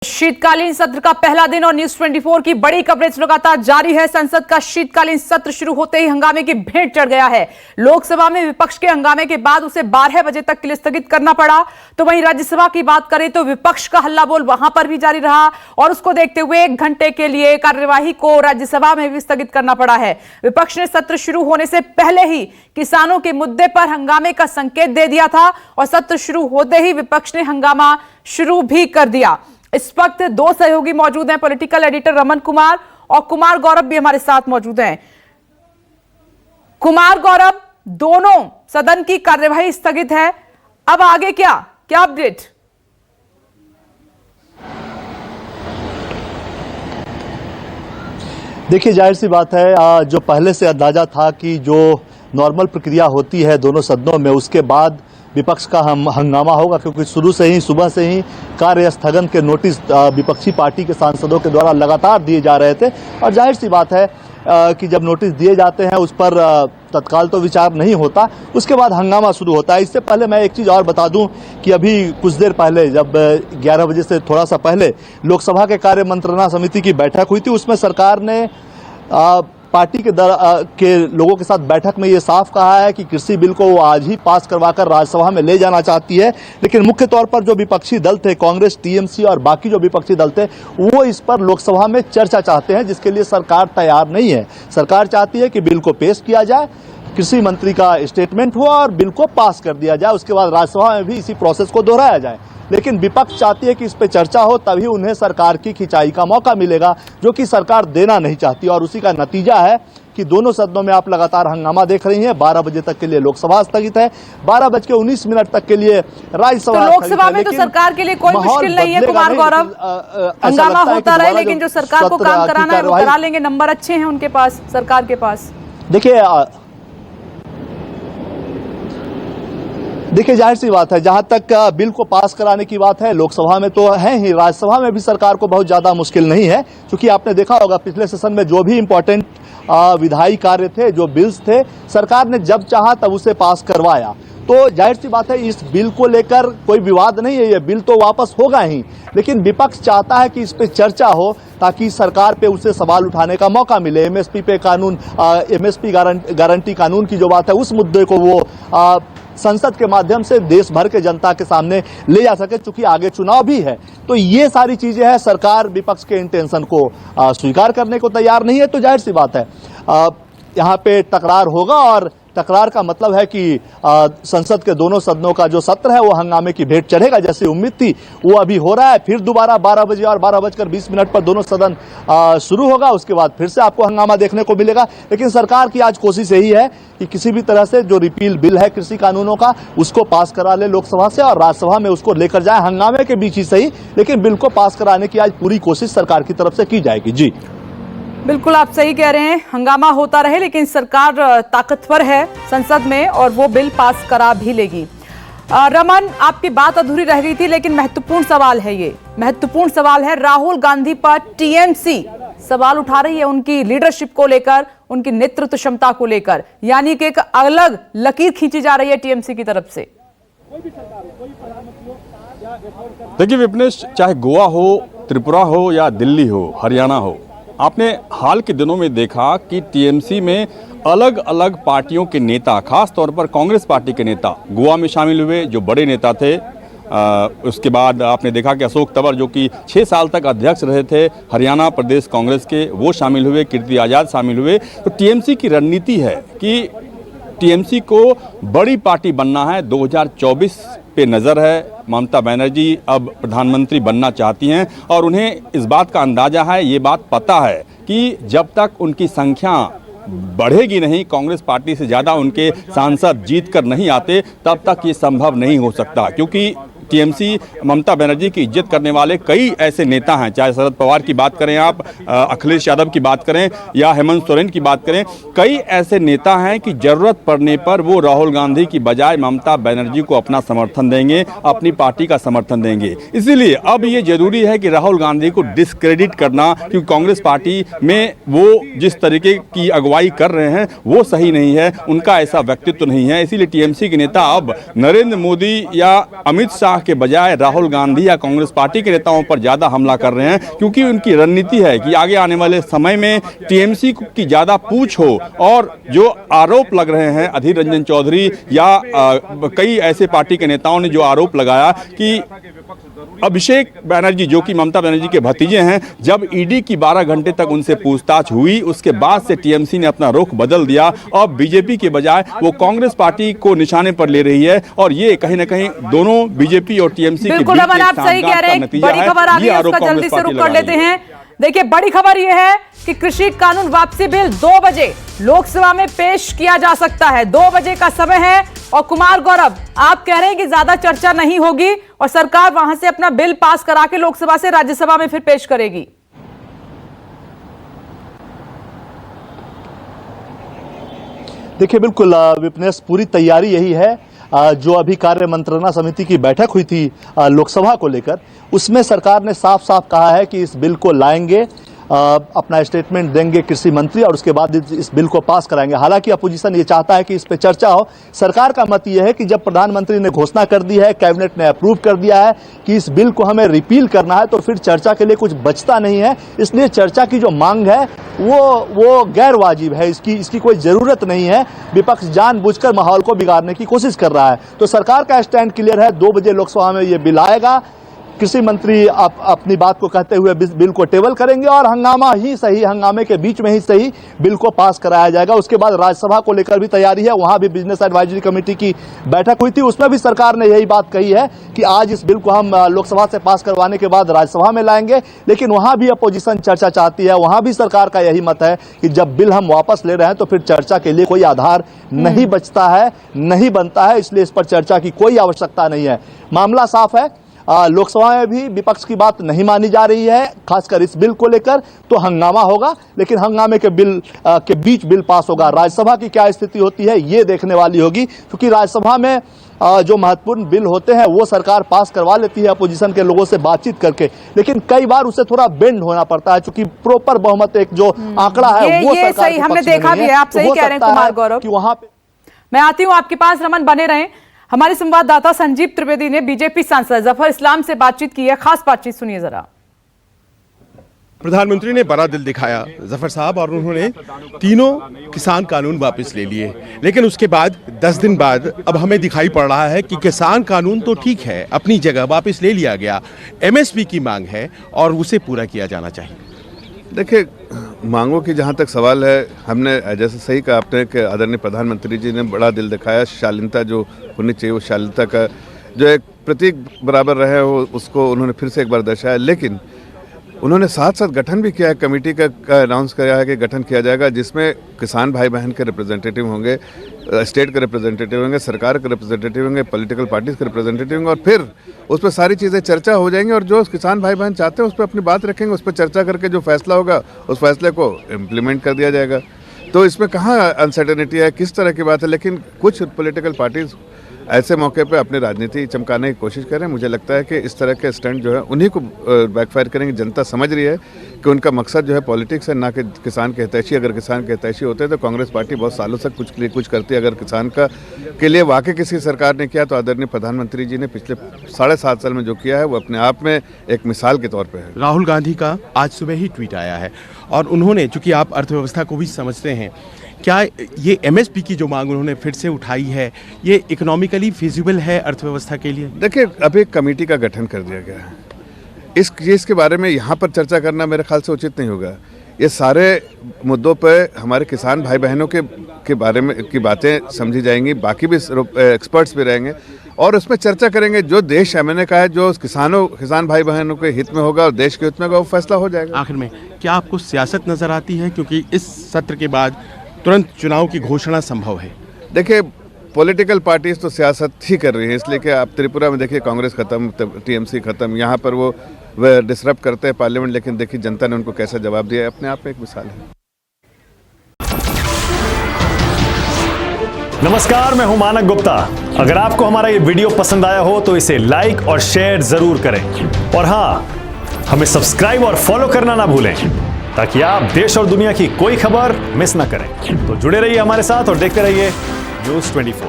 शीतकालीन सत्र का पहला दिन और न्यूज 24 की बड़ी कवरेज लगातार जारी है। संसद का शीतकालीन सत्र शुरू होते ही हंगामे की भेंट चढ़ गया है। लोकसभा में विपक्ष के हंगामे के बाद उसे 12 बजे तक के लिए स्थगित करना पड़ा। तो वहीं राज्यसभा की बात करें तो विपक्ष का हल्ला बोल वहां पर भी जारी रहा और उसको देखते हुए 1 घंटे के लिए कार्यवाही को राज्यसभा में भी स्थगित करना पड़ा है। विपक्ष ने सत्र शुरू होने से पहले ही किसानों के मुद्दे पर हंगामे का संकेत दे दिया था और सत्र शुरू होते ही विपक्ष ने हंगामा शुरू भी कर दिया। इस वक्त 2 सहयोगी मौजूद हैं, पॉलिटिकल एडिटर रमन कुमार और कुमार गौरव भी हमारे साथ मौजूद हैं। कुमार गौरव, दोनों सदन की कार्यवाही स्थगित है, अब आगे क्या अपडेट? देखिए, जाहिर सी बात है, जो पहले से अंदाजा था कि जो नॉर्मल प्रक्रिया होती है दोनों सदनों में, उसके बाद विपक्ष का हंगामा होगा, क्योंकि शुरू से ही सुबह से ही कार्य स्थगन के नोटिस विपक्षी पार्टी के सांसदों के द्वारा लगातार दिए जा रहे थे। और जाहिर सी बात है कि जब नोटिस दिए जाते हैं उस पर तत्काल तो विचार नहीं होता, उसके बाद हंगामा शुरू होता है। इससे पहले मैं एक चीज़ और बता दूं कि अभी कुछ देर पहले जब 11 बजे से थोड़ा सा पहले लोकसभा के कार्य मंत्रणा समिति की बैठक हुई थी, उसमें सरकार ने पार्टी के लोगों के साथ बैठक में ये साफ कहा है कि कृषि बिल को वो आज ही पास करवाकर राज्यसभा में ले जाना चाहती है। लेकिन मुख्य तौर पर जो विपक्षी दल थे, कांग्रेस, टीएमसी और बाकी जो विपक्षी दल थे, वो इस पर लोकसभा में चर्चा चाहते हैं, जिसके लिए सरकार तैयार नहीं है। सरकार चाहती है कि बिल को पेश किया जाए, कृषि मंत्री का स्टेटमेंट हुआ और बिल को पास कर दिया जाए, उसके बाद राज्यसभा में भी इसी प्रोसेस को दोहराया जाए। लेकिन विपक्ष चाहती है कि इस पे चर्चा हो, तभी उन्हें सरकार की खिंचाई का मौका मिलेगा, जो कि सरकार देना नहीं चाहती। और उसी का नतीजा है कि दोनों सदनों में आप लगातार हंगामा देख रही हैं। 12 बजे तक के लिए लोकसभा स्थगित है, 12:19 तक के लिए राज्यसभा। तो लोकसभा में तो सरकार के लिए कोई मुश्किल नहीं है कुमार गौरव, हंगामा होता रहे, लेकिन जो सरकार को काम कराना है वो करा लेंगे। नंबर अच्छे हैं उनके पास, सरकार के पास। देखिए, जाहिर सी बात है, जहां तक बिल को पास कराने की बात है, लोकसभा में तो है ही, राज्यसभा में भी सरकार को बहुत ज्यादा मुश्किल नहीं है, क्योंकि आपने देखा होगा पिछले सेशन में जो भी इंपॉर्टेंट विधायी कार्य थे, जो बिल्स थे, सरकार ने जब चाहा तब उसे पास करवाया। तो जाहिर सी बात है, इस बिल को लेकर कोई विवाद नहीं है, ये बिल तो वापस होगा ही। लेकिन विपक्ष चाहता है कि इस पे चर्चा हो, ताकि सरकार पे उसे सवाल उठाने का मौका मिले। एमएसपी पे कानून, एमएसपी गारंटी कानून की जो बात है, उस मुद्दे को वो संसद के माध्यम से देश भर के जनता के सामने ले जा सके, चूंकि आगे चुनाव भी है। तो ये सारी चीजें हैं, सरकार विपक्ष के इंटेंशन को स्वीकार करने को तैयार नहीं है। तो जाहिर सी बात है, यहाँ पे तकरार होगा और तकरार का मतलब है कि संसद के दोनों सदनों का जो सत्र है वो हंगामे की भेंट चढ़ेगा। जैसी उम्मीद थी वो अभी हो रहा है। फिर दोबारा 12 बजे और 12:20 पर दोनों सदन शुरू होगा, उसके बाद फिर से आपको हंगामा देखने को मिलेगा। लेकिन सरकार की आज कोशिश यही है कि किसी भी तरह से जो रिपील बिल है कृषि कानूनों का, उसको पास करा ले लोकसभा से और राज्यसभा में उसको लेकर जाए, हंगामे के बीच ही सही, लेकिन बिल को पास कराने की आज पूरी कोशिश सरकार की तरफ से की जाएगी। जी बिल्कुल, आप सही कह रहे हैं, हंगामा होता रहे, लेकिन सरकार ताकतवर है संसद में और वो बिल पास करा भी लेगी। रमन, आपकी बात अधूरी रह गई थी, लेकिन महत्वपूर्ण सवाल है, ये महत्वपूर्ण सवाल है। राहुल गांधी पर टीएमसी सवाल उठा रही है उनकी लीडरशिप को लेकर, उनकी नेतृत्व क्षमता को लेकर, यानी कि एक अलग लकीर खींची जा रही है टीएमसी की तरफ से। देखिए विपनेश, चाहे गोवा हो, त्रिपुरा हो या दिल्ली हो, हरियाणा हो, आपने हाल के दिनों में देखा कि टीएमसी में अलग अलग पार्टियों के नेता, खास तौर पर कांग्रेस पार्टी के नेता गोवा में शामिल हुए, जो बड़े नेता थे। उसके बाद आपने देखा कि अशोक तंवर, जो कि 6 साल तक अध्यक्ष रहे थे हरियाणा प्रदेश कांग्रेस के, वो शामिल हुए, कीर्ति आज़ाद शामिल हुए। तो टीएमसी की रणनीति है कि टीएमसी को बड़ी पार्टी बनना है। 2024 पे नज़र है। ममता बनर्जी अब प्रधानमंत्री बनना चाहती हैं और उन्हें इस बात का अंदाजा है, ये बात पता है कि जब तक उनकी संख्या बढ़ेगी नहीं, कांग्रेस पार्टी से ज़्यादा उनके सांसद जीत कर नहीं आते, तब तक ये संभव नहीं हो सकता। क्योंकि टीएमसी ममता बनर्जी की इज्जत करने वाले कई ऐसे नेता हैं, चाहे शरद पवार की बात करें आप, अखिलेश यादव की बात करें या हेमंत सोरेन की बात करें, कई ऐसे नेता हैं कि जरूरत पड़ने पर वो राहुल गांधी की बजाय ममता बनर्जी को अपना समर्थन देंगे, अपनी पार्टी का समर्थन देंगे। इसीलिए अब ये जरूरी है कि राहुल गांधी को डिस्क्रेडिट करना, क्योंकि कांग्रेस पार्टी में वो जिस तरीके की अगुवाई कर रहे हैं वो सही नहीं है, उनका ऐसा व्यक्तित्व नहीं है। इसीलिए टीएमसी के नेता अब नरेंद्र मोदी या अमित शाह के बजाय राहुल गांधी या कांग्रेस पार्टी के नेताओं पर ज़्यादा हमला कर रहे हैं, क्योंकि उनकी रणनीति है कि आगे आने वाले समय में टीएमसी की ज़्यादा पूछ हो। और जो आरोप लग रहे हैं अधीर रंजन चौधरी या कई ऐसे पार्टी के नेताओं ने जो आरोप लगाया कि अभिषेक बनर्जी जो कि ममता बनर्जी के भतीजे हैं, जब ईडी की 12 घंटे तक उनसे पूछताछ हुई उसके बाद से टीएमसी ने अपना रुख बदल दिया और बीजेपी के बजाय वो कांग्रेस पार्टी को निशाने पर ले रही है। और ये कहीं ना कहीं दोनों बीजेपी और टीएमसी के बिल्कुल अमन, आप सही कह रहे हैं। बड़ी खबर आ गई है, उसका जल्दी से रुक कर लेते हैं। देखिए, बड़ी खबर यह है कि कृषि कानून वापसी बिल 2 बजे लोकसभा में पेश किया जा सकता है। 2 बजे का समय है। और कुमार गौरव, आप कह रहे हैं कि ज्यादा चर्चा नहीं होगी और सरकार वहां से अपना बिल पास करा के लोकसभा से राज्यसभा में फिर पेश करेगी। देखिए, बिल्कुल विपनेश, पूरी तैयारी यही है। जो अभी कार्य मंत्रणा समिति की बैठक हुई थी लोकसभा को लेकर, उसमें सरकार ने साफ साफ कहा है कि इस बिल को लाएंगे, अपना स्टेटमेंट देंगे कृषि मंत्री और उसके बाद इस बिल को पास कराएंगे। हालांकि अपोजिशन ये चाहता है कि इस पे चर्चा हो। सरकार का मत यह है कि जब प्रधानमंत्री ने घोषणा कर दी है, कैबिनेट ने अप्रूव कर दिया है कि इस बिल को हमें रिपील करना है, तो फिर चर्चा के लिए कुछ बचता नहीं है। इसलिए चर्चा की जो मांग है वो गैर वाजिब है, इसकी कोई जरूरत नहीं है। विपक्ष जानबूझकर माहौल को बिगाड़ने की कोशिश कर रहा है। तो सरकार का स्टैंड क्लियर है, 2 बजे लोकसभा में ये बिल आएगा। कृषि मंत्री अपनी बात को कहते हुए बिल को टेबल करेंगे और हंगामे के बीच में ही सही बिल को पास कराया जाएगा। उसके बाद राज्यसभा को लेकर भी तैयारी है। वहां भी बिजनेस एडवाइजरी कमेटी की बैठक हुई थी, उसमें भी सरकार ने यही बात कही है कि आज इस बिल को हम लोकसभा से पास करवाने के बाद राज्यसभा में लाएंगे। लेकिन वहां भी अपोजिशन चर्चा चाहती है। वहां भी सरकार का यही मत है कि जब बिल हम वापस ले रहे हैं तो फिर चर्चा के लिए कोई आधार नहीं बचता है, नहीं बनता है। इसलिए इस पर चर्चा की कोई आवश्यकता नहीं है। मामला साफ है। लोकसभा में भी विपक्ष की बात नहीं मानी जा रही है, खासकर इस बिल को लेकर। तो हंगामा होगा, लेकिन हंगामे के बीच बिल पास होगा। राज्यसभा की क्या स्थिति होती है ये देखने वाली होगी, क्योंकि राज्यसभा में जो महत्वपूर्ण बिल होते हैं वो सरकार पास करवा लेती है अपोजिशन के लोगों से बातचीत करके। लेकिन कई बार उसे थोड़ा बेंड होना पड़ता है, क्योंकि प्रॉपर बहुमत एक जो आंकड़ा है वो सरकार सही हमने देखा भी है। आप सही कह रहे हैं कुमार गौरव कि वहां पे। मैं आती हूं आपके पास, रमन बने रहें। हमारे संवाददाता संजीव त्रिवेदी ने बीजेपी सांसद जफर इस्लाम से बातचीत की है, खास बातचीत सुनिए जरा। प्रधानमंत्री ने बड़ा दिल दिखाया जफर साहब, और उन्होंने तीनों किसान कानून वापस ले लिए। लेकिन उसके बाद 10 दिन बाद अब हमें दिखाई पड़ रहा है कि किसान कानून तो ठीक है, अपनी जगह वापस ले लिया गया। एमएसपी की मांग है और उसे पूरा किया जाना चाहिए। देखिए, मांगों की जहाँ तक सवाल है, हमने जैसे सही कहा आपने कि आदरणीय प्रधानमंत्री जी ने बड़ा दिल दिखाया। शालीनता जो होनी चाहिए वो शालीनता का जो एक प्रतीक बराबर रहे हो, उसको उन्होंने फिर से एक बार दर्शाया। लेकिन उन्होंने साथ साथ गठन भी किया है, कमेटी का अनाउंस किया है कि गठन किया जाएगा, जिसमें किसान भाई बहन के रिप्रेजेंटेटिव होंगे, स्टेट के रिप्रेजेंटेटिव होंगे, सरकार के रिप्रेजेंटेटिव होंगे, पॉलिटिकल पार्टीज के रिप्रेजेंटेटिव होंगे, और फिर उस पर सारी चीज़ें चर्चा हो जाएंगी। और जो किसान भाई बहन चाहते हैं उस पर अपनी बात रखेंगे, उस पर चर्चा करके जो फैसला होगा उस फैसले को इम्प्लीमेंट कर दिया जाएगा। तो इसमें कहाँ अनसर्टेनिटी है, किस तरह की बात है। लेकिन कुछ पॉलिटिकल पार्टीज ऐसे मौके पे अपनी राजनीति चमकाने की कोशिश करें। मुझे लगता है कि इस तरह के स्टंट जो है उन्हीं को बैकफायर करेंगे। जनता समझ रही है कि उनका मकसद जो है पॉलिटिक्स है, ना कि किसान के हितैषी। अगर किसान के हितैषी होते तो कांग्रेस पार्टी बहुत सालों से कुछ करती है। अगर किसान के लिए वाकई किसी सरकार ने किया तो आदरणीय प्रधानमंत्री जी ने पिछले 7.5 साल में जो किया है वो अपने आप में एक मिसाल के तौर पर है। राहुल गांधी का आज सुबह ही ट्वीट आया है और उन्होंने, चूंकि आप अर्थव्यवस्था को भी समझते हैं, क्या ये एमएसपी की जो मांग उन्होंने फिर से उठाई है ये इकोनॉमिकली फिजिबल है अर्थव्यवस्था के लिए? देखिए, अभी एक कमेटी का गठन कर दिया गया है। इस केस के बारे में यहाँ पर चर्चा करना मेरे ख्याल से उचित नहीं होगा। ये सारे मुद्दों पर हमारे किसान भाई बहनों के बारे में की बातें समझी जाएंगी, बाकी भी एक्सपर्ट्स भी रहेंगे और उसमें चर्चा करेंगे। जो देश है, मैंने कहा है, जो किसान भाई बहनों के हित में होगा और देश के हित में होगा वो फैसला हो जाएगा। आखिर में क्या आपको सियासत नजर आती है, क्योंकि इस सत्र के बाद तुरंत चुनाव की घोषणा संभव है? देखिए, पॉलिटिकल पार्टीज तो सियासत ही कर रही है, इसलिए कि आप त्रिपुरा में देखिए कांग्रेस खत्म, टीएमसी खत्म, यहाँ पर वो डिसरप्ट करते हैं पार्लियामेंट, लेकिन देखिए जनता ने उनको कैसा जवाब दिया है, अपने आप में एक मिसाल है। नमस्कार, मैं हूं मानक गुप्ता। अगर आपको हमारा ये वीडियो पसंद आया हो तो इसे लाइक और शेयर जरूर करें, और हाँ, हमें सब्सक्राइब और फॉलो करना ना भूलें ताकि आप देश और दुनिया की कोई खबर मिस ना करें। तो जुड़े रहिए हमारे साथ और देखते रहिए न्यूज़ 24।